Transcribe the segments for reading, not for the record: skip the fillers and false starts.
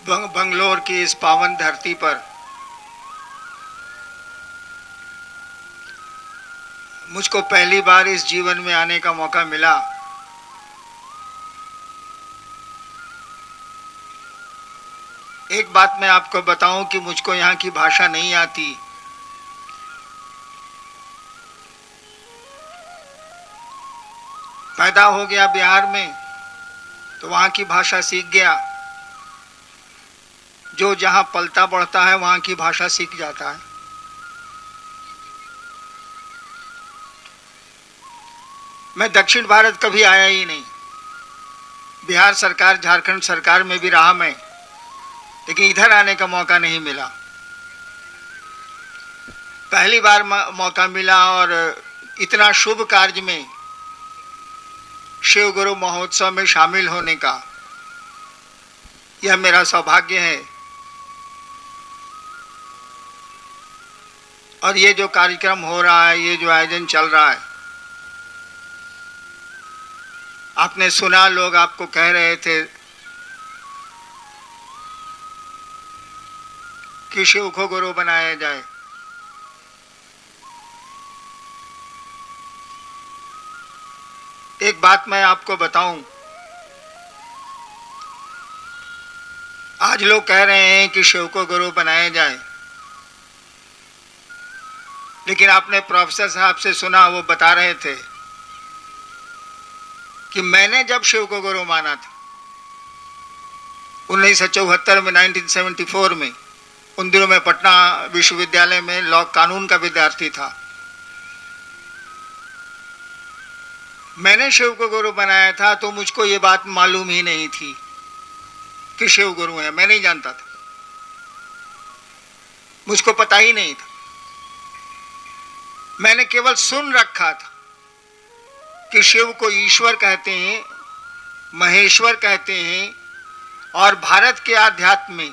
बंगलोर की इस पावन धरती पर मुझको पहली बार इस जीवन में आने का मौका मिला। एक बात मैं आपको बताऊं कि मुझको यहाँ की भाषा नहीं आती। पैदा हो गया बिहार में तो वहाँ की भाषा सीख गया। जो जहाँ पलता बढ़ता है वहाँ की भाषा सीख जाता है। मैं दक्षिण भारत कभी आया ही नहीं। बिहार सरकार, झारखंड सरकार में भी रहा मैं, लेकिन इधर आने का मौका नहीं मिला। पहली बार मौका मिला और इतना शुभ कार्य में, शिव गुरु महोत्सव में शामिल होने का, यह मेरा सौभाग्य है। और ये जो कार्यक्रम हो रहा है, ये जो आयोजन चल रहा है, आपने सुना, लोग आपको कह रहे थे कि शिव को गुरु बनाया जाए। एक बात मैं आपको बताऊं, आज लोग कह रहे हैं कि शिव को गुरु बनाया जाए, लेकिन आपने प्रोफेसर साहब से सुना, वो बता रहे थे कि मैंने जब शिव को गुरु माना था 1974 में, 1974 में, उन दिनों में पटना विश्वविद्यालय में लॉ कानून का विद्यार्थी था। मैंने शिव को गुरु बनाया था तो मुझको ये बात मालूम ही नहीं थी कि शिव गुरु है। मैं नहीं जानता था, मुझको पता ही नहीं था। मैंने केवल सुन रखा था कि शिव को ईश्वर कहते हैं, महेश्वर कहते हैं, और भारत के आध्यात्म में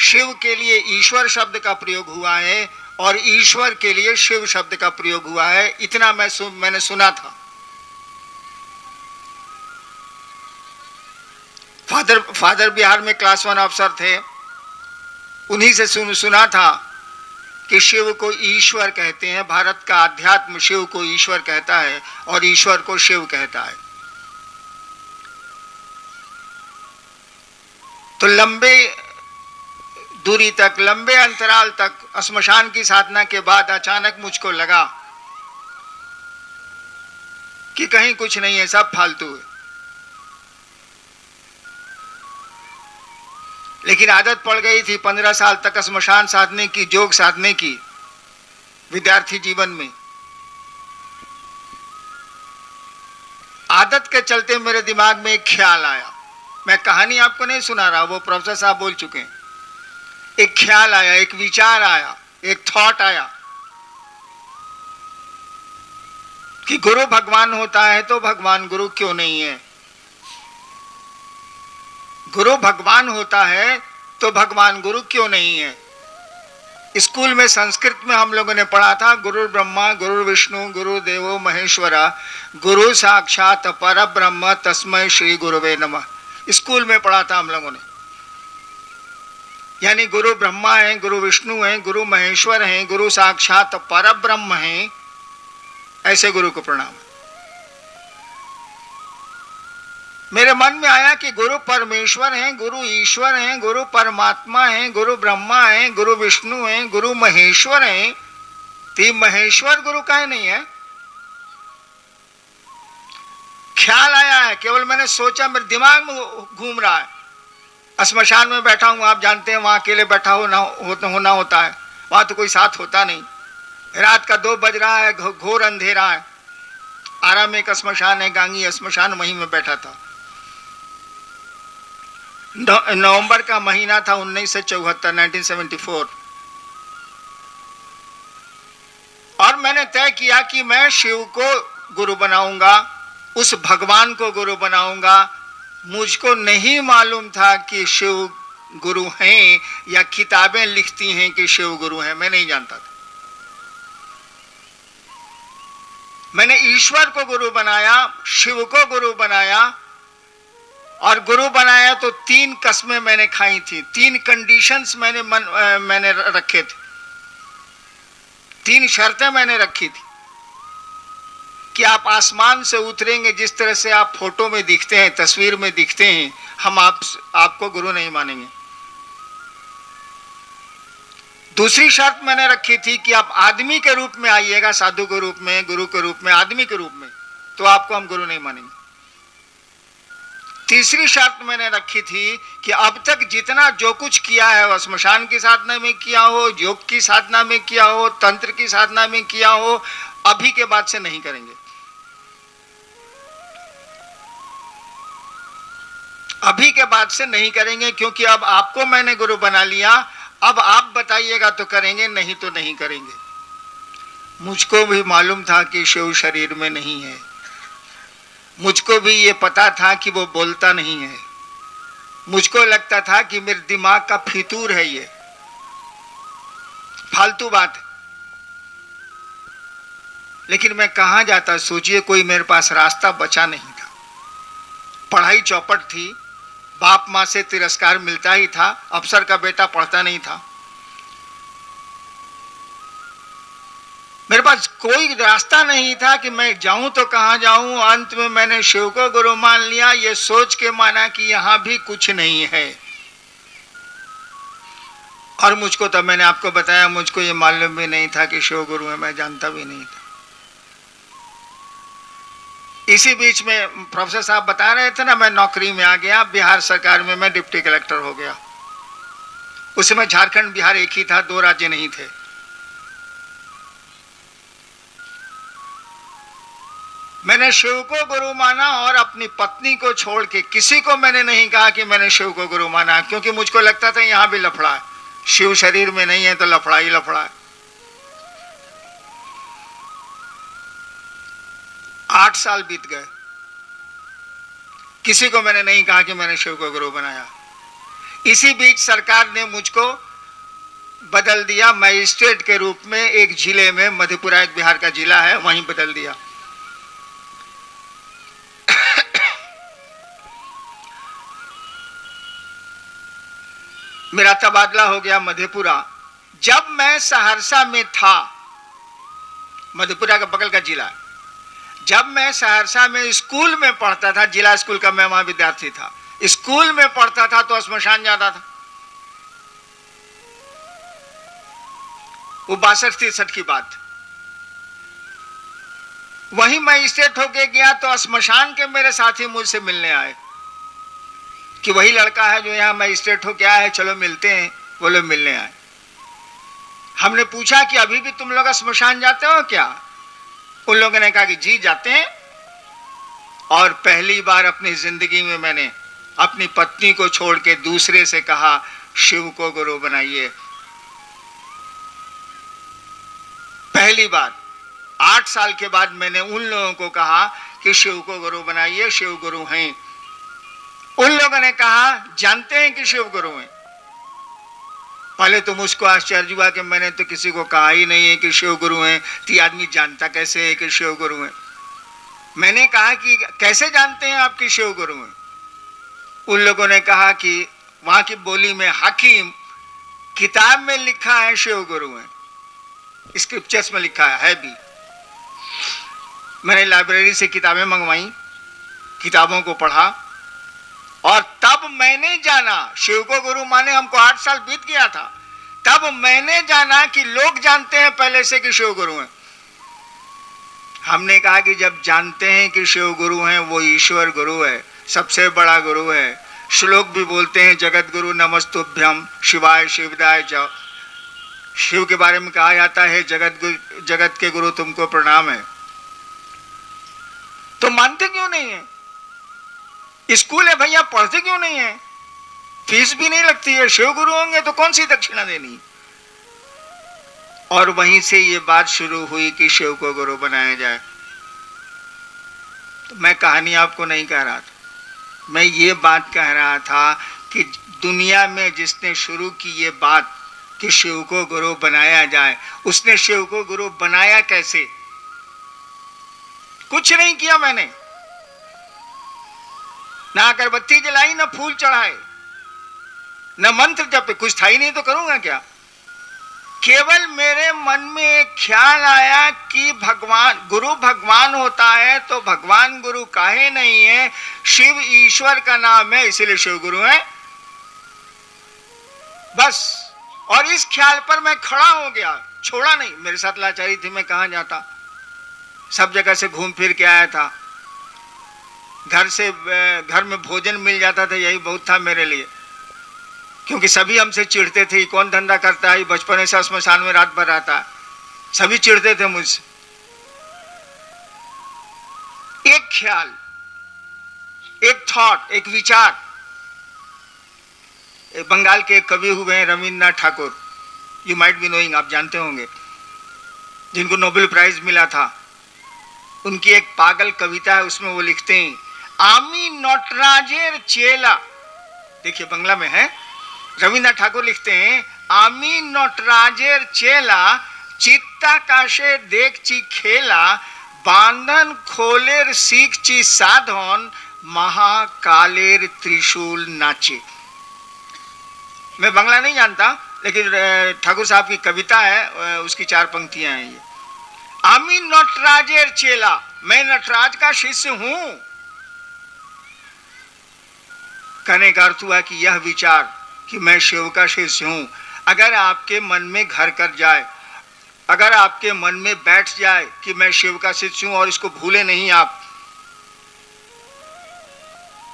शिव के लिए ईश्वर शब्द का प्रयोग हुआ है और ईश्वर के लिए शिव शब्द का प्रयोग हुआ है। इतना मैंने सुना था। फादर बिहार में क्लास 1 अफसर थे, उन्हीं से सुना था कि शिव को ईश्वर कहते हैं। भारत का अध्यात्म शिव को ईश्वर कहता है और ईश्वर को शिव कहता है। तो लंबे दूरी तक, लंबे अंतराल तक श्मशान की साधना के बाद अचानक मुझको लगा कि कहीं कुछ नहीं है, सब फालतू है। लेकिन आदत पड़ गई थी 15 साल तक श्मशान साधने की, योग साधने की, विद्यार्थी जीवन में। आदत के चलते मेरे दिमाग में एक ख्याल आया। मैं कहानी आपको नहीं सुना रहा, वो प्रोफेसर साहब बोल चुके हैं। एक ख्याल आया, एक विचार आया, एक थॉट आया कि गुरु भगवान होता है तो भगवान गुरु क्यों नहीं है? गुरु भगवान होता है तो भगवान गुरु क्यों नहीं है? स्कूल में संस्कृत में हम लोगों ने पढ़ा था, गुरु ब्रह्मा गुरु विष्णु गुरु देवो महेश्वरा, गुरु साक्षात पर ब्रह्म तस्मै श्री गुरुवे नमः। स्कूल में पढ़ा था हम लोगों ने। यानी गुरु ब्रह्मा है, गुरु विष्णु है, गुरु महेश्वर है, गुरु साक्षात पर ब्रह्म है, ऐसे गुरु को प्रणाम। मेरे मन में आया कि गुरु परमेश्वर हैं, गुरु ईश्वर हैं, गुरु परमात्मा हैं, गुरु ब्रह्मा हैं, गुरु विष्णु हैं, गुरु महेश्वर हैं, तो महेश्वर गुरु काहे नहीं है? ख्याल आया है, केवल मैंने सोचा, मेरे दिमाग में घूम रहा है। श्मशान में बैठा हूं, आप जानते हैं, वहां अकेले बैठा होना होता है, वहां तो कोई साथ होता नहीं। रात का 2 बज रहा है, घोर अंधेरा है। आरा में एक श्मशान है, गांगी श्मशान, वहीं में बैठा था। नवंबर का महीना था 1974, 1974। और मैंने तय किया कि मैं शिव को गुरु बनाऊंगा, उस भगवान को गुरु बनाऊंगा। मुझको नहीं मालूम था कि शिव गुरु हैं या किताबें लिखती हैं कि शिव गुरु हैं, मैं नहीं जानता था। मैंने ईश्वर को गुरु बनाया, शिव को गुरु बनाया, और गुरु बनाया तो 3 कस्में मैंने खाई थी, 3 कंडीशंस मैंने रखे थे, 3 शर्तें मैंने रखी थी कि आप आसमान से उतरेंगे, जिस तरह से आप फोटो में दिखते हैं, तस्वीर में दिखते हैं, हम आपको गुरु नहीं मानेंगे। दूसरी शर्त मैंने रखी थी कि आप आदमी के रूप में आइएगा, साधु के रूप में, गुरु के रूप में, आदमी के रूप में, तो आपको हम गुरु नहीं मानेंगे। तीसरी शर्त मैंने रखी थी कि अब तक जितना जो कुछ किया है, वह स्मशान की साधना में किया हो, योग की साधना में किया हो, तंत्र की साधना में किया हो, अभी के बाद से नहीं करेंगे। अभी के बाद से नहीं करेंगे, क्योंकि अब आपको मैंने गुरु बना लिया, अब आप बताइएगा तो करेंगे, नहीं तो नहीं करेंगे। मुझको भी मालूम था कि शिव शरीर में नहीं है, मुझको भी ये पता था कि वो बोलता नहीं है, मुझको लगता था कि मेरे दिमाग का फितूर है, ये फालतू बात है। लेकिन मैं कहां जाता, सोचिए, कोई मेरे पास रास्ता बचा नहीं था। पढ़ाई चौपट थी, बाप मां से तिरस्कार मिलता ही था, अफसर का बेटा पढ़ता नहीं था, मेरे पास कोई रास्ता नहीं था कि मैं जाऊं तो कहां जाऊं। अंत में मैंने शिव को गुरु मान लिया, ये सोच के माना कि यहां भी कुछ नहीं है। और मुझको, तो मैंने आपको बताया, मुझको ये मालूम भी नहीं था कि शिव गुरु है, मैं जानता भी नहीं था। इसी बीच में प्रोफेसर साहब बता रहे थे ना, मैं नौकरी में आ गया, बिहार सरकार में मैं डिप्टी कलेक्टर हो गया। उस समय झारखंड बिहार एक ही था, 2 राज्य नहीं थे। मैंने शिव को गुरु माना और अपनी पत्नी को छोड़ के किसी को मैंने नहीं कहा कि मैंने शिव को गुरु माना, क्योंकि मुझको लगता था यहां भी लफड़ा है, शिव शरीर में नहीं है तो लफड़ा ही लफड़ा है। 8 साल बीत गए, किसी को मैंने नहीं कहा कि मैंने शिव को गुरु बनाया। इसी बीच सरकार ने मुझको बदल दिया मजिस्ट्रेट के रूप में, एक जिले में, मधेपुरा एक बिहार का जिला है, वहीं बदल दिया। मेरा तबादला हो गया मधेपुरा। जब मैं सहरसा में था, मधेपुरा का बगल का जिला, जब मैं सहरसा में स्कूल में पढ़ता था, जिला स्कूल का मैं वहां विद्यार्थी था, स्कूल में पढ़ता था तो श्मशान जाता था। वो 62-63 की बात। वहीं मैं स्टेट होके गया तो श्मशान के मेरे साथी मुझसे मिलने आए कि वही लड़का है जो यहाँ मजिस्ट्रेट हो, क्या है, चलो मिलते हैं। वो लोग मिलने आए। हमने पूछा कि अभी भी तुम लोग श्मशान जाते हो क्या? उन लोगों ने कहा कि जी जाते हैं। और पहली बार अपनी जिंदगी में मैंने अपनी पत्नी को छोड़ के दूसरे से कहा शिव को गुरु बनाइए। पहली बार 8 साल के बाद मैंने उन लोगों को कहा कि शिव को गुरु बनाइए, शिव गुरु हैं। उन लोगों ने कहा जानते हैं कि शिव गुरु हैं। पहले तो मुझको आश्चर्य हुआ कि मैंने तो किसी को कहा ही नहीं है कि शिव गुरु हैं, तो ये आदमी जानता कैसे है कि शिव गुरु हैं। मैंने कहा कि कैसे जानते हैं आप कि शिव गुरु हैं? उन लोगों ने कहा कि वहां की बोली में हकीम, किताब में लिखा है शिव गुरु हैं, स्क्रिप्चर्स में लिखा है भी। मैंने लाइब्रेरी से किताबें मंगवाई, किताबों को पढ़ा और तब मैंने जाना शिव को गुरु माने। हमको 8 साल बीत गया था, तब मैंने जाना कि लोग जानते हैं पहले से कि शिव गुरु हैं। हमने कहा कि जब जानते हैं कि शिव गुरु हैं, वो ईश्वर गुरु है, सबसे बड़ा गुरु है। श्लोक भी बोलते हैं जगत गुरु नमस्तुभ्यम शिवाय शिवदाय च। शिव के बारे में कहा जाता है जगत के गुरु तुमको प्रणाम है। तो मानते क्यों नहीं है? स्कूल है भैया, पढ़ते क्यों नहीं है? फीस भी नहीं लगती है, शिव गुरु होंगे तो कौन सी दक्षिणा देनी? और वहीं से ये बात शुरू हुई कि शिव को गुरु बनाया जाए। तो मैं कहानी आपको नहीं कह रहा था, मैं ये बात कह रहा था कि दुनिया में जिसने शुरू की ये बात कि शिव को गुरु बनाया जाए, उसने शिव को गुरु बनाया कैसे? कुछ नहीं किया मैंने। ना अगरबत्ती जलाई, ना फूल चढ़ाए, न मंत्र जपे, कुछ था ही नहीं तो करूंगा क्या। केवल मेरे मन में एक ख्याल आया कि भगवान गुरु भगवान होता है तो भगवान गुरु काहे नहीं है, शिव ईश्वर का नाम है इसीलिए शिव गुरु है, बस। और इस ख्याल पर मैं खड़ा हो गया, छोड़ा नहीं। मेरे साथ लाचारी थी, मैं कहां जाता, सब जगह से घूम फिर के आया था, घर में भोजन मिल जाता था, यही बहुत था मेरे लिए, क्योंकि सभी हमसे चिढ़ते थे, कौन धंधा करता है, बचपन से श्मशान में रात भर रहता है, सभी चिढ़ते थे मुझसे। एक ख्याल, एक थॉट, एक विचार। बंगाल के एक कवि हुए हैं Rabindranath Thakur, you might be knowing, आप जानते होंगे, जिनको नोबेल प्राइज मिला था। उनकी एक पागल कविता है, उसमें वो लिखते हैं, आमी नटराजेर चेला, देखिए बंगला में है, रविन्द्रनाथ ठाकुर लिखते हैं, आमी नटराजेर चेला, चित्ताकाशे देखची खेला, बांधन खोलेर सीखची साधन, महाकालेर त्रिशूल नाचे। मैं बंगला नहीं जानता, लेकिन ठाकुर साहब की कविता है, उसकी 4 पंक्तियां हैं ये। आमी नटराजेर चेला, मैं नटराज का शिष्य हूं। कहने का अर्थ हुआ कि यह विचार कि मैं शिव का शिष्य हूं, अगर आपके मन में घर कर जाए, अगर आपके मन में बैठ जाए कि मैं शिव का शिष्य हूं और इसको भूले नहीं आप,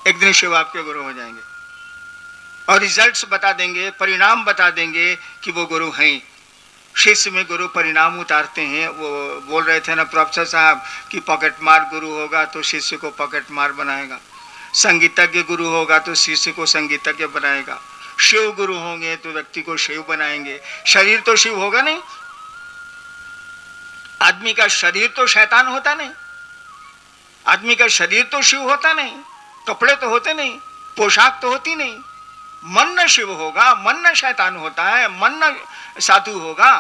एक दिन शिव आपके गुरु हो जाएंगे और रिजल्ट्स बता देंगे, परिणाम बता देंगे कि वो गुरु हैं। शिष्य में गुरु परिणाम उतारते हैं। वो बोल रहे थे ना प्रोफेसर साहब कि पॉकेट मार गुरु होगा तो शिष्य को पॉकेट मार बनाएगा, संगीतज्ञ गुरु होगा तो शिष्य को संगीतज्ञ बनाएगा, शिव गुरु होंगे तो व्यक्ति को शिव बनाएंगे। शरीर तो शिव होगा नहीं, आदमी का शरीर तो शैतान होता नहीं, आदमी का शरीर तो शिव होता नहीं, कपड़े तो होते नहीं, पोशाक तो होती नहीं। मन न शिव होगा, मन न शैतान होता है, मन न साधु होगा,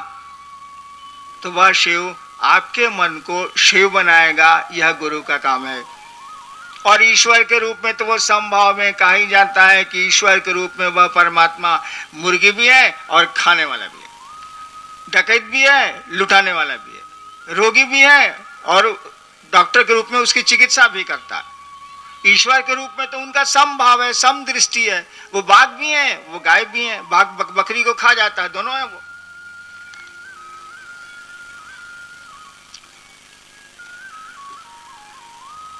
तो वह शिव आपके मन को शिव बनाएगा। यह गुरु का काम है। और ईश्वर के रूप में तो वो संभाव में कहा ही जाता है कि ईश्वर के रूप में वह परमात्मा मुर्गी भी है और खाने वाला भी है, डकैत भी है, लुटाने वाला भी है, रोगी भी है और डॉक्टर के रूप में उसकी चिकित्सा भी करता है। ईश्वर के रूप में तो उनका समभाव है, सम दृष्टि है। वो बाघ भी है, वो गाय भी है, बाघ बकरी को खा जाता है, दोनों है वो।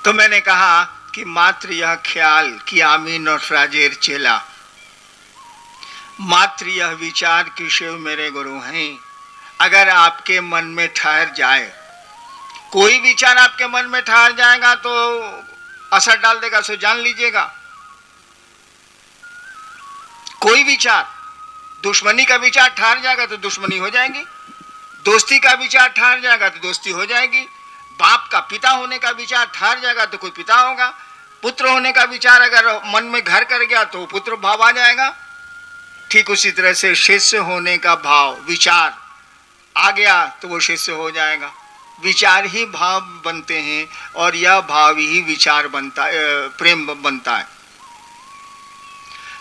तो मैंने कहा कि मात्र यह ख्याल कि आमी नटराजेर चेला, मात्र यह विचार कि शिव मेरे गुरु हैं, अगर आपके मन में ठहर जाए, कोई विचार आपके मन में ठहर जाएगा तो असर डाल देगा, सो जान लीजिएगा। कोई विचार, दुश्मनी का विचार ठहर जाएगा तो दुश्मनी हो जाएगी, दोस्ती का विचार ठहर जाएगा तो दोस्ती हो जाएगी, बाप का पिता होने का विचार ठहर जाएगा तो कोई पिता होगा, पुत्र होने का विचार अगर मन में घर कर गया तो पुत्र भाव आ जाएगा। ठीक उसी तरह से शिष्य होने का भाव, विचार आ गया तो वो शिष्य हो जाएगा। विचार ही भाव बनते हैं और यह भाव ही विचार बनता है, प्रेम बनता है।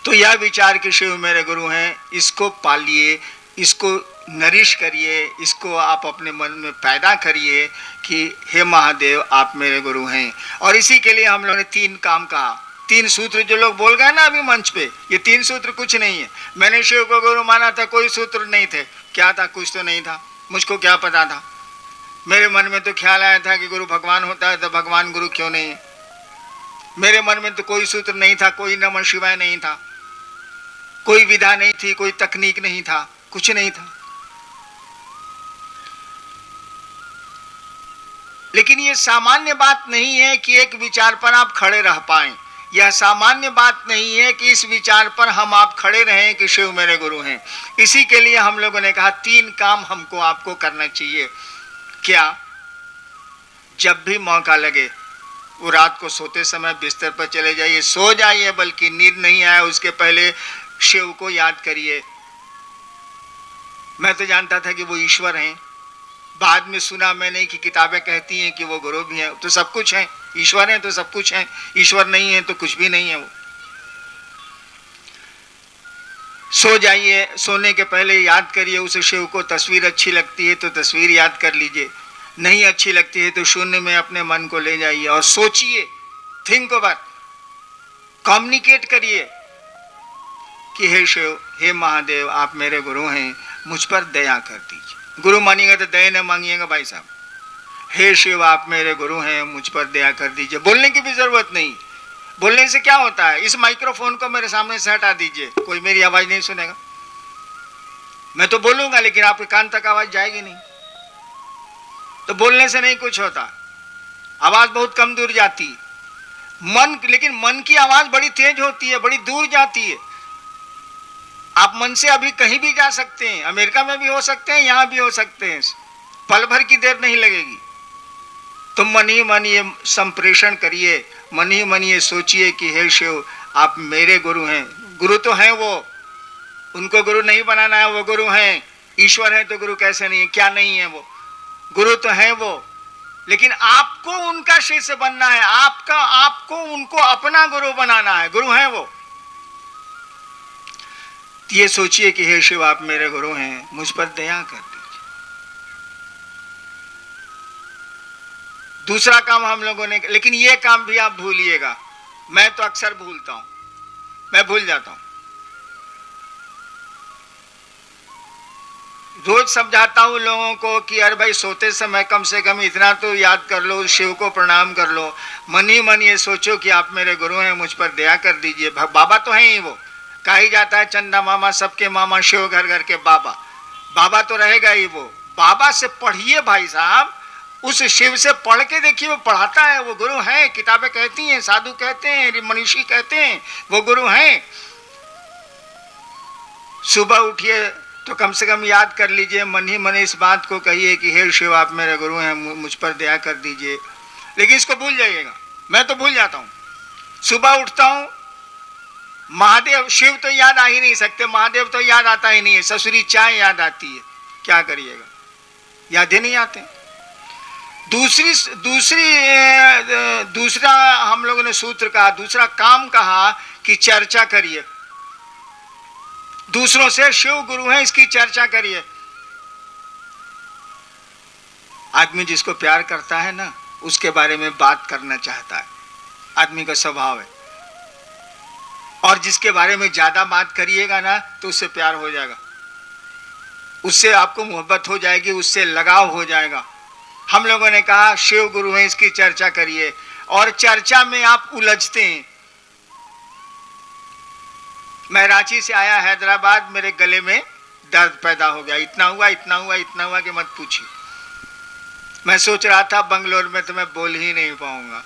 तो यह विचार कि शिव मेरे गुरु हैं, इसको पालिए, इसको नरिश करिए, इसको आप अपने मन में पैदा करिए कि हे महादेव आप मेरे गुरु हैं। और इसी के लिए हम लोगों ने 3 काम कहा, 3 सूत्र जो लोग बोल गए ना अभी मंच पे, ये 3 सूत्र कुछ नहीं है। मैंने शिव को गुरु माना था, कोई सूत्र नहीं थे। क्या था? कुछ तो नहीं था, मुझको क्या पता था। मेरे मन में तो ख्याल आया था कि गुरु भगवान होता है तो भगवान गुरु क्यों नहीं है। मेरे मन में तो कोई सूत्र नहीं था, कोई नमः शिवाय नहीं था, कोई विधा नहीं थी, कोई तकनीक नहीं था, कुछ नहीं था। लेकिन ये सामान्य बात नहीं है कि एक विचार पर आप खड़े रह पाएं। यह सामान्य बात नहीं है कि इस विचार पर हम आप खड़े रहें कि शिव मेरे गुरु हैं। इसी के लिए हम लोगों ने कहा 3 काम हमको आपको करना चाहिए। क्या? जब भी मौका लगे वो रात को सोते समय बिस्तर पर चले जाइए, सो जाइए, बल्कि नींद नहीं आए उसके पहले शिव को याद करिए। मैं तो जानता था कि वो ईश्वर हैं, बाद में सुना मैंने कि किताबें कहती हैं कि वो गुरु भी हैं। तो सब कुछ है, ईश्वर है तो सब कुछ है, ईश्वर नहीं है तो कुछ भी नहीं है। वो सो जाइए, सोने के पहले याद करिए उस शिव को। तस्वीर अच्छी लगती है तो तस्वीर याद कर लीजिए, नहीं अच्छी लगती है तो शून्य में अपने मन को ले जाइए और सोचिए, थिंक ओवर, कम्युनिकेट करिए कि हे शिव, हे महादेव, आप मेरे गुरु हैं, मुझ पर दया कर दीजिए। गुरु मानिएगा तो दया न मांगिएगा भाई साहब। हे शिव, आप मेरे गुरु हैं, मुझ पर दया कर दीजिए। बोलने की भी जरूरत नहीं। बोलने से क्या होता है? इस माइक्रोफोन को मेरे सामने से हटा दीजिए, कोई मेरी आवाज नहीं सुनेगा। मैं तो बोलूंगा लेकिन आपके कान तक आवाज जाएगी नहीं। तो बोलने से नहीं कुछ होता, आवाज बहुत कम दूर जाती है। लेकिन मन की आवाज बड़ी तेज होती है, बड़ी दूर जाती है। आप मन से अभी कहीं भी जा सकते हैं, अमेरिका में भी हो सकते हैं, यहां भी हो सकते हैं, पल भर की देर नहीं लगेगी। तो मन ही मन ये संप्रेषण करिए, मन ही मन ये सोचिए कि हे शिव, आप मेरे गुरु हैं। गुरु तो हैं वो, उनको गुरु नहीं बनाना है, वो गुरु हैं। ईश्वर है तो गुरु कैसे नहीं है? क्या नहीं है? वो गुरु तो हैं वो, लेकिन आपको उनका शिष्य बनना है, आपको उनको अपना गुरु बनाना है। गुरु हैं वो। ये सोचिए कि हे शिव, आप मेरे गुरु हैं, मुझ पर दया कर दीजिए। दूसरा काम हम लोगों ने, लेकिन ये काम भी आप भूलिएगा। मैं तो अक्सर भूलता हूं, मैं भूल जाता हूं। रोज समझाता हूं लोगों को कि अरे भाई, सोते समय कम से कम इतना तो याद कर लो, शिव को प्रणाम कर लो। मन ही मन ये सोचो कि आप मेरे गुरु हैं, मुझ पर दया कर दीजिए। बाबा तो हैं ही वो, कहा ही जाता है चंदा मामा सबके मामा, शिव घर घर के बाबा। बाबा तो रहेगा ही वो। बाबा से पढ़िए भाई साहब, उस शिव से पढ़ के देखिए, वो पढ़ाता है, वो गुरु है। किताबें कहती हैं, साधु कहते हैं, मनीषी कहते हैं, वो गुरु हैं। सुबह उठिए तो कम से कम याद कर लीजिए, मन ही मन इस बात को कहिए कि हे शिव, आप मेरे गुरु हैं, मुझ पर दया कर दीजिए। लेकिन इसको भूल जाइएगा। मैं तो भूल जाता हूं। सुबह उठता हूं, महादेव, शिव तो याद आ ही नहीं सकते, महादेव तो याद आता ही नहीं है। ससुरी चाय याद आती है, क्या करिएगा, याद ही नहीं आते। दूसरा हम लोगों ने सूत्र कहा, दूसरा काम कहा कि चर्चा करिए दूसरों से। शिव गुरु हैं, इसकी चर्चा करिए। आदमी जिसको प्यार करता है ना, उसके बारे में बात करना चाहता है, आदमी का स्वभाव है। और जिसके बारे में ज्यादा बात करिएगा ना, तो उससे प्यार हो जाएगा, उससे आपको मोहब्बत हो जाएगी, उससे लगाव हो जाएगा। हम लोगों ने कहा शिव गुरु हैं, इसकी चर्चा करिए। और चर्चा में आप उलझते हैं। मैं रांची से आया हैदराबाद, मेरे गले में दर्द पैदा हो गया। इतना हुआ कि मत पूछिए। मैं सोच रहा था बंगलोर में तो मैं बोल ही नहीं पाऊंगा,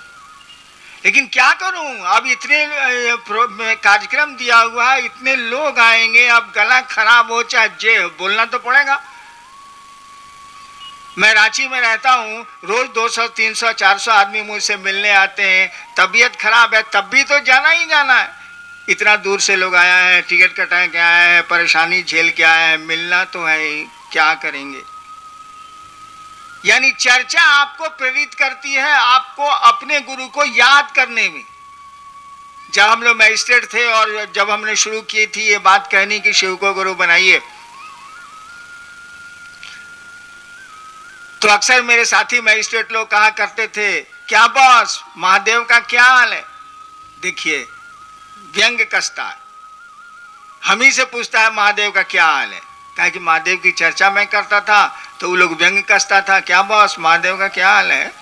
लेकिन क्या करूं, अब इतने कार्यक्रम दिया हुआ है, इतने लोग आएंगे, अब गला खराब हो चाहे जे, बोलना तो पड़ेगा। मैं रांची में रहता हूं, रोज 200, 300, 400 आदमी मुझसे मिलने आते हैं। तबीयत खराब है तब भी तो जाना ही जाना है। इतना दूर से लोग आया है, टिकट कटा के आया है, परेशानी झेल के आया है, मिलना तो है ही, क्या करेंगे। यानी चर्चा आपको प्रेरित करती है, आपको अपने गुरु को याद करने में। जब हम लोग मैजिस्ट्रेट थे और जब हमने शुरू की थी ये बात कहनी कि शिव को गुरु बनाइए, तो अक्सर मेरे साथी मैजिस्ट्रेट लोग कहा करते थे, क्या बॉस, महादेव का क्या हाल है। देखिए, व्यंग कसता है, हम ही से पूछता है महादेव का क्या हाल है। कहा कि महादेव की चर्चा मैं करता था तो वो लोग व्यंग कसता था, क्या बॉस, महादेव का क्या हाल है।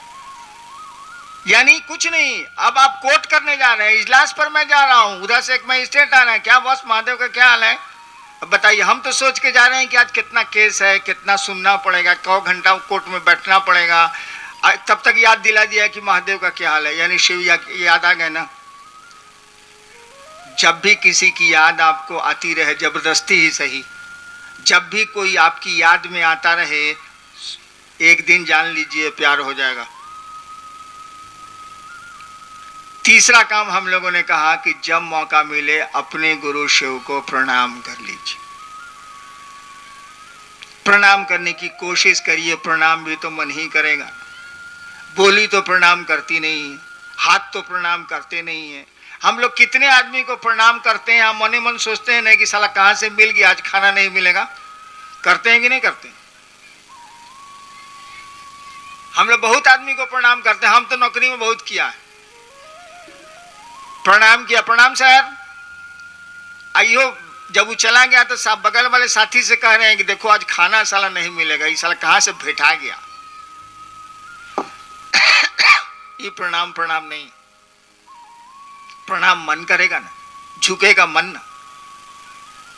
यानी कुछ नहीं। अब आप कोर्ट करने जा रहे हैं, इजलास पर मैं जा रहा हूं, उधर से एक मैजिस्ट्रेट आ रहा है, क्या बॉस, महादेव का क्या हाल है। अब बताइए, हम तो सोच के जा रहे हैं कि आज कितना केस है, कितना सुनना पड़ेगा, कौ घंटा कोर्ट में बैठना पड़ेगा। तब तक याद दिला दिया कि महादेव का क्या हाल है, यानी शिव याद आ गए ना। जब भी किसी की याद आपको आती रहे, जबरदस्ती ही सही, जब भी कोई आपकी याद में आता रहे, एक दिन जान लीजिए प्यार हो जाएगा। तीसरा काम हम लोगों ने कहा कि जब मौका मिले अपने गुरु शिव को प्रणाम कर लीजिए। प्रणाम करने की कोशिश करिए, प्रणाम भी तो मन ही करेगा। बोली तो प्रणाम करती नहीं है, हाथ तो प्रणाम करते नहीं है। हम लोग कितने आदमी को प्रणाम करते हैं, हम मने मन सोचते हैं नहीं कि साला कहां से मिल गया, आज खाना नहीं मिलेगा। करते हैं कि नहीं करते? हम लोग बहुत आदमी को प्रणाम करते हैं। हम तो नौकरी में बहुत किया है, प्रणाम किया, प्रणाम सर। आइयो, जब वो चला गया तो सब बगल वाले साथी से कह रहे हैं कि देखो आज खाना साला नहीं मिलेगा, ये साला कहां से भेटा गया। ये प्रणाम प्रणाम नहीं। प्रणाम मन करेगा ना, झुकेगा मन ना।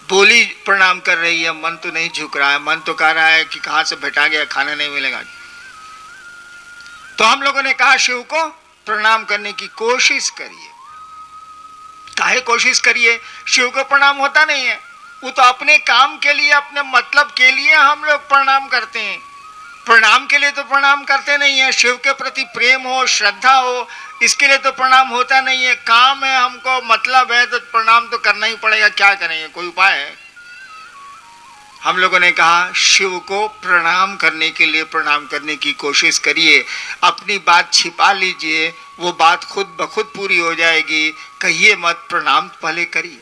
बोली प्रणाम कर रही है, मन तो नहीं झुक रहा है, मन तो कह रहा है कि कहां से भेटा गया, खाना नहीं मिलेगा। तो हम लोगों ने कहा शिव को प्रणाम करने की कोशिश करिए। काहे कोशिश करिए? शिव को प्रणाम होता नहीं है, वो तो अपने काम के लिए, अपने मतलब के लिए हम लोग प्रणाम करते हैं। प्रणाम के लिए तो प्रणाम करते नहीं है। शिव के प्रति प्रेम हो, श्रद्धा हो, इसके लिए तो प्रणाम होता नहीं है। काम है, हमको मतलब है, तो प्रणाम तो करना ही पड़ेगा। क्या करेंगे, कोई उपाय है? हम लोगों ने कहा शिव को प्रणाम करने के लिए प्रणाम करने की कोशिश करिए। अपनी बात छिपा लीजिए, वो बात खुद ब खुद पूरी हो जाएगी। कहिए मत, प्रणाम पहले करिए।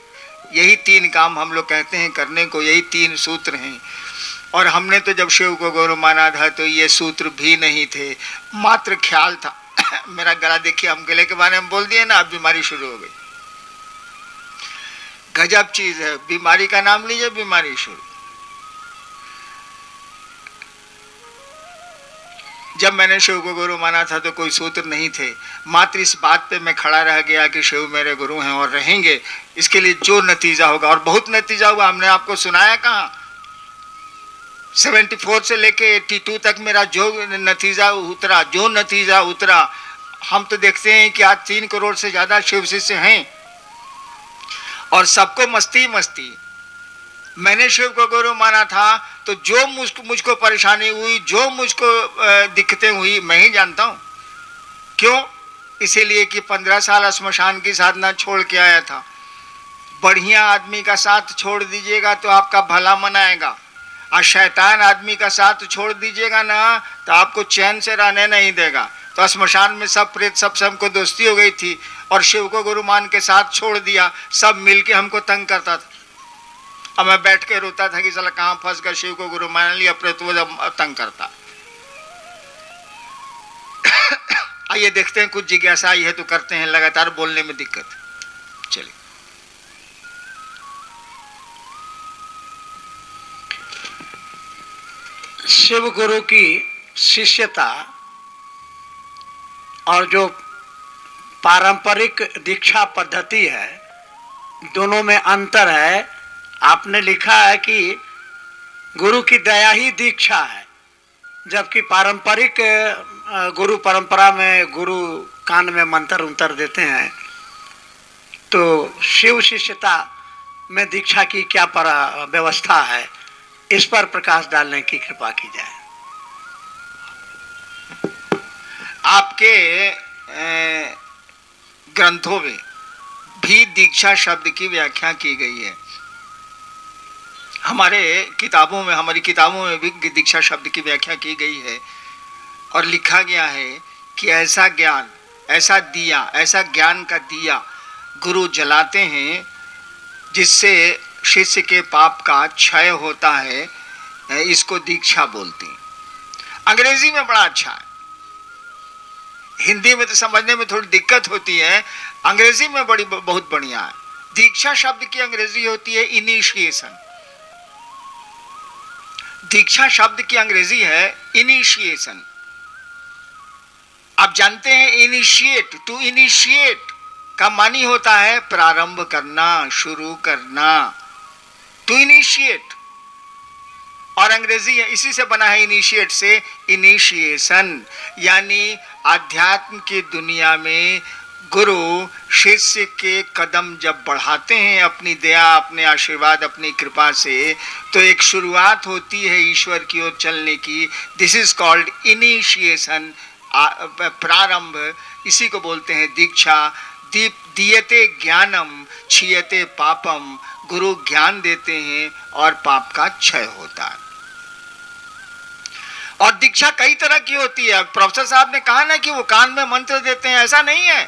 यही 3 काम हम लोग कहते हैं करने को, यही 3 सूत्र हैं। और हमने तो जब शिव को गुरु माना था तो ये सूत्र भी नहीं थे, मात्र ख्याल था। मेरा गला देखिए, हम गले के बारे में बोल दिए ना, अब बीमारी शुरू हो गई। गजब चीज है, बीमारी का नाम लीजिए, बीमारी शुरू। जब मैंने शिव को गुरु माना था तो कोई सूत्र नहीं थे, मात्र इस बात पे मैं खड़ा रह गया कि शिव मेरे गुरु हैं और रहेंगे। इसके लिए जो नतीजा होगा, और बहुत नतीजा हुआ, हमने आपको सुनाया कहाँ। 74 से लेके 82 तक मेरा जो नतीजा उतरा, हम तो देखते हैं कि आज 3 करोड़ से ज्यादा शिव शिष्य हैं और सबको मस्ती मस्ती। मैंने शिव को गुरु माना था तो जो मुझको परेशानी हुई, जो मुझको दिक्कतें हुई, मैं ही जानता हूं। क्यों? इसीलिए कि 15 साल श्मशान की साधना छोड़ के आया था। बढ़िया आदमी का साथ छोड़ दीजिएगा तो आपका भला मनाएगा, और शैतान आदमी का साथ छोड़ दीजिएगा ना तो आपको चैन से रहने नहीं देगा। तो श्मशान में सब प्रेत सब हमको दोस्ती हो गई थी, और शिव को गुरु मान के साथ छोड़ दिया। सब मिलके हमको तंग करता था, अब मैं बैठ के रोता था कि साला कहां फंस गया, शिव को गुरु मान लिया, प्रेत वो तंग करता। आइए देखते हैं, कुछ जिज्ञासा आई है तो करते हैं। लगातार बोलने में दिक्कत। चलिए, शिव गुरु की शिष्यता और जो पारंपरिक दीक्षा पद्धति है, दोनों में अंतर है। आपने लिखा है कि गुरु की दया ही दीक्षा है, जबकि पारंपरिक गुरु परंपरा में गुरु कान में मंत्र उंतर देते हैं। तो शिव शिष्यता में दीक्षा की क्या व्यवस्था है, इस पर प्रकाश डालने की कृपा की जाए। आपके ग्रंथों में भी दीक्षा शब्द की व्याख्या की गई है। हमारी किताबों में भी दीक्षा शब्द की व्याख्या की गई है, और लिखा गया है कि ऐसा ज्ञान, ऐसा दिया, ऐसा ज्ञान का दिया गुरु जलाते हैं जिससे शिष्य के पाप का क्षय होता है। इसको दीक्षा बोलते हैं। अंग्रेजी में बड़ा अच्छा है, हिंदी में तो समझने में थोड़ी दिक्कत होती है, अंग्रेजी में बहुत बढ़िया है। दीक्षा शब्द की अंग्रेजी होती है इनिशिएशन। दीक्षा शब्द की अंग्रेजी है इनिशिएशन। आप जानते हैं इनिशिएट, टू इनिशिएट का मानी होता है प्रारंभ करना, शुरू करना, टू इनिशिएट। और अंग्रेजी इसी से बना है, इनिशिएट से इनिशिएशन। यानी आध्यात्म की दुनिया में गुरु शिष्य के कदम जब बढ़ाते हैं अपनी दया, अपने आशीर्वाद, अपनी कृपा से, तो एक शुरुआत होती है ईश्वर की ओर चलने की। दिस इज कॉल्ड इनिशिएशन, प्रारंभ। इसी को बोलते हैं दीक्षा। दीयते ज्ञानम क्षीयते पापम, गुरु ज्ञान देते हैं और पाप का क्षय होता है। और दीक्षा कई तरह की होती है। प्रोफेसर साहब ने कहा ना कि वो कान में मंत्र देते हैं, ऐसा नहीं है।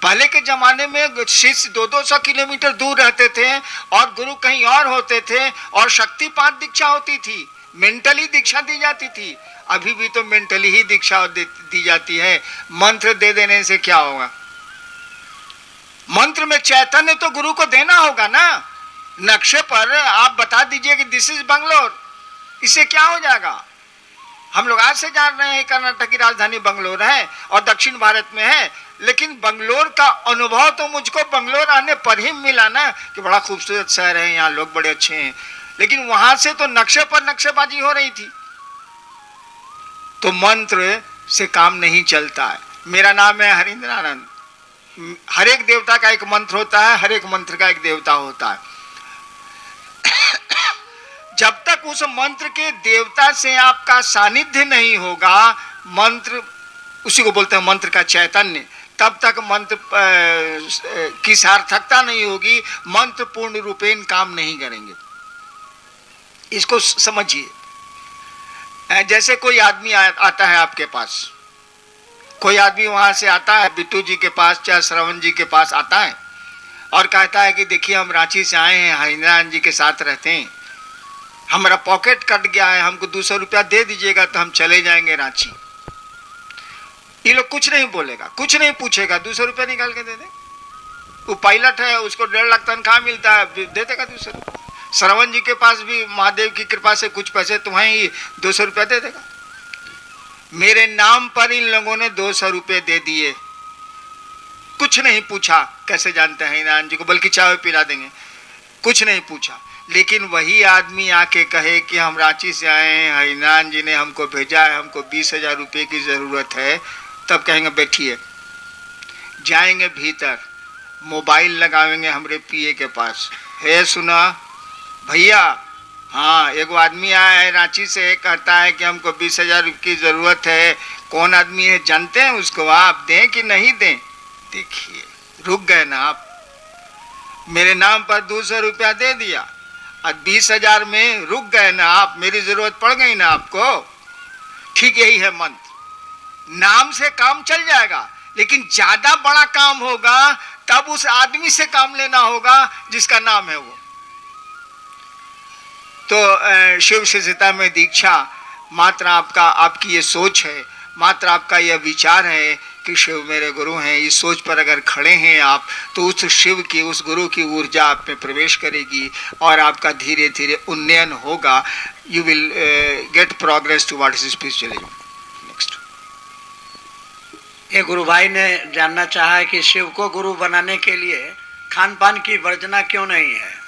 पहले के जमाने में शिष्य 200-200 किलोमीटर दूर रहते थे और गुरु कहीं और होते थे और शक्तिपात दीक्षा होती थी, मेंटली दीक्षा दी जाती थी। अभी भी तो मेंटली ही दीक्षा दी जाती है। मंत्र दे देने से क्या होगा? मंत्र में चैतन्य तो गुरु को देना होगा ना। नक्शे पर आप बता दीजिए कि दिस इज बंगलोर, इससे क्या हो जाएगा? हम लोग आज से जान रहे हैं कर्नाटक की राजधानी बंगलोर है और दक्षिण भारत में है, लेकिन बंगलोर का अनुभव तो मुझको बंगलोर आने पर ही मिला ना कि बड़ा खूबसूरत शहर है, यहाँ लोग बड़े अच्छे हैं। लेकिन वहां से तो नक्शे पर नक्शेबाजी हो रही थी। तो मंत्र से काम नहीं चलता है। मेरा नाम है हरिंद्र आनंद। हर एक देवता का एक मंत्र होता है, हर एक मंत्र का एक देवता होता है। जब तक उस मंत्र के देवता से आपका सानिध्य नहीं होगा, मंत्र उसी को बोलते हैं मंत्र का चैतन्य, तब तक मंत्र की सार्थकता नहीं होगी, मंत्र पूर्ण रूपेण काम नहीं करेंगे। इसको समझिए। जैसे कोई आदमी आता है आपके पास, कोई आदमी वहां से आता है बिट्टू जी के पास, चाहे श्रवण जी के पास आता है और कहता है कि देखिए हम रांची से आए हैं, हरिनारायण जी के साथ रहते हैं, हमारा पॉकेट कट गया है, हमको 200 रुपया दे दीजिएगा तो हम चले जाएंगे रांची। ये लोग कुछ नहीं बोलेगा, कुछ नहीं पूछेगा, 200 रुपया निकाल के दे दे। वो पायलट है, उसको 1.5 लाख तनख्वाह मिलता है, दे देगा 200 रुपया। श्रवण जी के पास भी महादेव की कृपा से कुछ पैसे तुम्हें ही 200 रुपया दे देगा। मेरे नाम पर इन लोगों ने 200 रुपये दे दिए, कुछ नहीं पूछा कैसे जानते हैं नारायण जी को, बल्कि चाय पिला देंगे, कुछ नहीं पूछा। लेकिन वही आदमी आके कहे कि हम रांची से आए हैं, हरिनारायण जी ने हमको भेजा है, हमको 20,000 रुपये की ज़रूरत है, तब कहेंगे बैठिए। जाएंगे भीतर, मोबाइल लगाएंगे हमारे पीए के पास, है सुना भैया, हाँ एगो आदमी आया है रांची से, कहता है कि हमको 20,000 की ज़रूरत है, कौन आदमी है जानते हैं उसको, आप दें कि नहीं दें? देखिए रुक गए ना आप, मेरे नाम पर 200 रुपया दे दिया और 20,000 में रुक गए ना आप, मेरी ज़रूरत पड़ गई ना आपको। ठीक यही है मंत्र, नाम से काम चल जाएगा, लेकिन ज़्यादा बड़ा काम होगा तब उस आदमी से काम लेना होगा जिसका नाम है वो। तो शिव शिष्यता में दीक्षा मात्र आपकी ये सोच है, मात्र आपका यह विचार है कि शिव मेरे गुरु हैं, इस सोच पर अगर खड़े हैं आप, तो उस शिव की, उस गुरु की ऊर्जा आप में प्रवेश करेगी और आपका धीरे धीरे उन्नयन होगा। You will get progress towards spiritualism. Next. ये गुरु भाई ने जानना चाहा है कि शिव को गुरु बनाने के लिए खान पान की वर्जना क्यों नहीं है।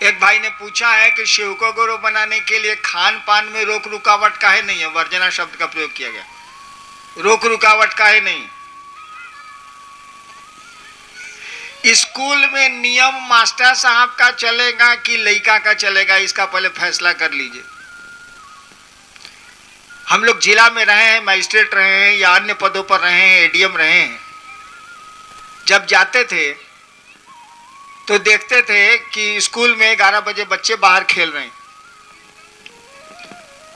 एक भाई ने पूछा है कि शिव को गुरु बनाने के लिए खान पान में रोक रुकावट काहे नहीं है? वर्जना शब्द का प्रयोग किया गया, रोक रुकावट काहे नहीं? स्कूल में नियम मास्टर साहब का चलेगा कि लड़का का चलेगा, इसका पहले फैसला कर लीजिए। हम लोग जिला में रहे हैं, मजिस्ट्रेट रहे हैं या अन्य पदों पर रहे हैं, एडीएम रहे हैं, जब जाते थे तो देखते थे कि स्कूल में 11 बजे बच्चे बाहर खेल रहे हैं,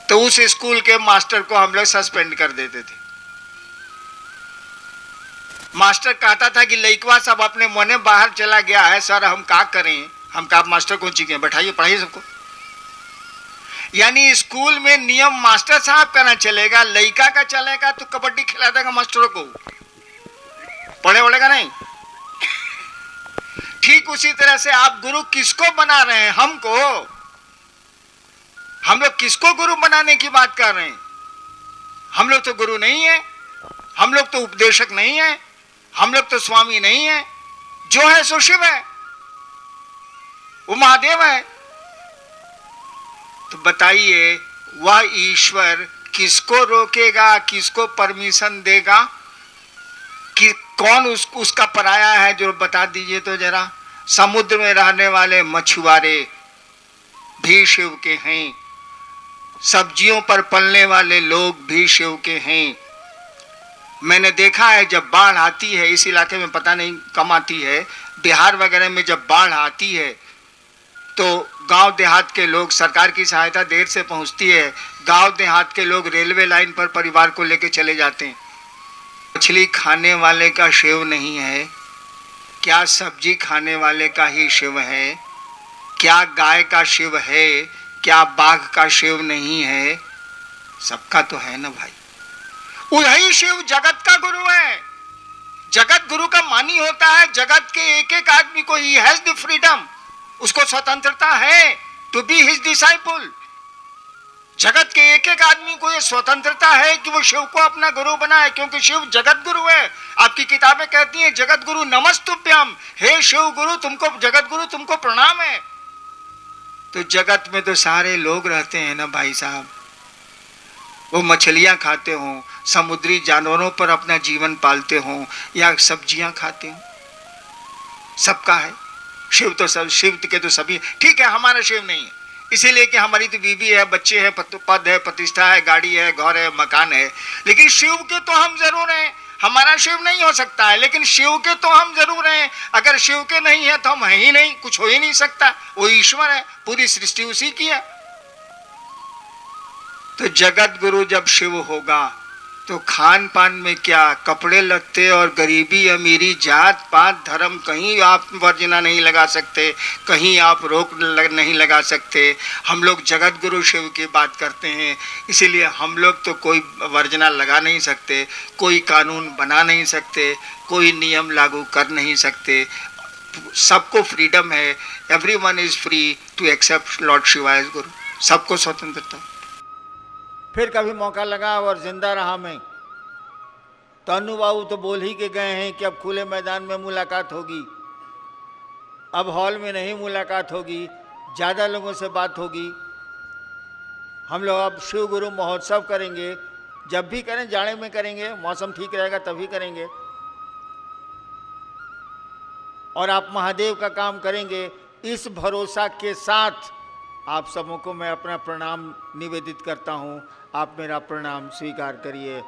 तो उस स्कूल के मास्टर को हम लोग सस्पेंड कर देते थे। मास्टर कहता था कि लइकवा सब अपने मने बाहर चला गया है, सर हम क्या करें, हम का मास्टर कौन चीजें, बैठाइए पढ़ाइए सबको। यानी स्कूल में नियम मास्टर साहब का ना चलेगा, लइका का चलेगा तो कबड्डी खिला देगा मास्टरों को, पढ़े वढ़ेगा नहीं। ठीक उसी तरह से आप गुरु किसको बना रहे हैं? हमको। हम लोग किसको गुरु बनाने की बात कर रहे हैं? हम लोग तो गुरु नहीं है, हम लोग तो उपदेशक नहीं है, हम लोग तो स्वामी नहीं है। जो है सो शिव है, वो महादेव है। तो बताइए वह ईश्वर किसको रोकेगा, किसको परमिशन देगा, कि कौन उसका पराया है? जो बता दीजिए तो जरा। समुद्र में रहने वाले मछुआरे भी शिव के हैं, सब्जियों पर पलने वाले लोग भी शिव के हैं। मैंने देखा है जब बाढ़ आती है, इस इलाके में पता नहीं कम आती है, बिहार वगैरह में जब बाढ़ आती है तो गांव देहात के लोग, सरकार की सहायता देर से पहुंचती है, गांव देहात के लोग रेलवे लाइन पर परिवार को लेकर चले जाते हैं। मछली खाने वाले का शिव नहीं है क्या? सब्जी खाने वाले का ही शिव है क्या? गाय का शिव है क्या? बाघ का शिव नहीं है? सबका तो है ना भाई। वही शिव जगत का गुरु है। जगत गुरु का मानी होता है जगत के एक एक आदमी को। ही हैज द फ्रीडम, उसको स्वतंत्रता है टू बी हिज डिसाइपल। जगत के एक एक आदमी को ये स्वतंत्रता है कि वो शिव को अपना गुरु बनाए, क्योंकि शिव जगत गुरु है। आपकी किताबें कहती हैं जगत गुरु नमस्तुभ्यम, हे शिव गुरु तुमको, जगत गुरु तुमको प्रणाम है। तो जगत में तो सारे लोग रहते हैं ना भाई साहब। वो मछलियां खाते हों, समुद्री जानवरों पर अपना जीवन पालते हों, या सब्जियां खाते हों, सबका है। शिव तो सब, शिव के तो सभी ठीक है। हमारा शिव नहीं है इसीलिए कि हमारी तो बीवी है, बच्चे हैं, पद है, प्रतिष्ठा है, गाड़ी है, घर है, मकान है। लेकिन शिव के तो हम जरूर हैं। हमारा शिव नहीं हो सकता है लेकिन शिव के तो हम जरूर हैं। अगर शिव के नहीं है तो हम है ही नहीं, कुछ हो ही नहीं सकता। वो ईश्वर है, पूरी सृष्टि उसी की है। तो जगत गुरु जब शिव होगा तो खान पान में क्या, कपड़े लत्ते और गरीबी अमीरी, जात पात धर्म, कहीं आप वर्जना नहीं लगा सकते, कहीं आप रोक नहीं लगा सकते। हम लोग जगत गुरु शिव की बात करते हैं, इसीलिए हम लोग तो कोई वर्जना लगा नहीं सकते, कोई कानून बना नहीं सकते, कोई नियम लागू कर नहीं सकते। सबको फ्रीडम है। Everyone is free to accept Lord Shiva as guru. सबको स्वतंत्रता। फिर कभी मौका लगा और जिंदा रहा मैं तो अनु बाबू तो बोल ही के गए हैं कि अब खुले मैदान में मुलाकात होगी, अब हॉल में नहीं मुलाकात होगी, ज़्यादा लोगों से बात होगी। हम लोग अब शिव गुरु महोत्सव करेंगे, जब भी करें जाड़े में करेंगे, मौसम ठीक रहेगा तभी करेंगे। और आप महादेव का काम करेंगे, इस भरोसा के साथ आप सबों को मैं अपना प्रणाम निवेदित करता हूँ। आप मेरा प्रणाम स्वीकार करिए।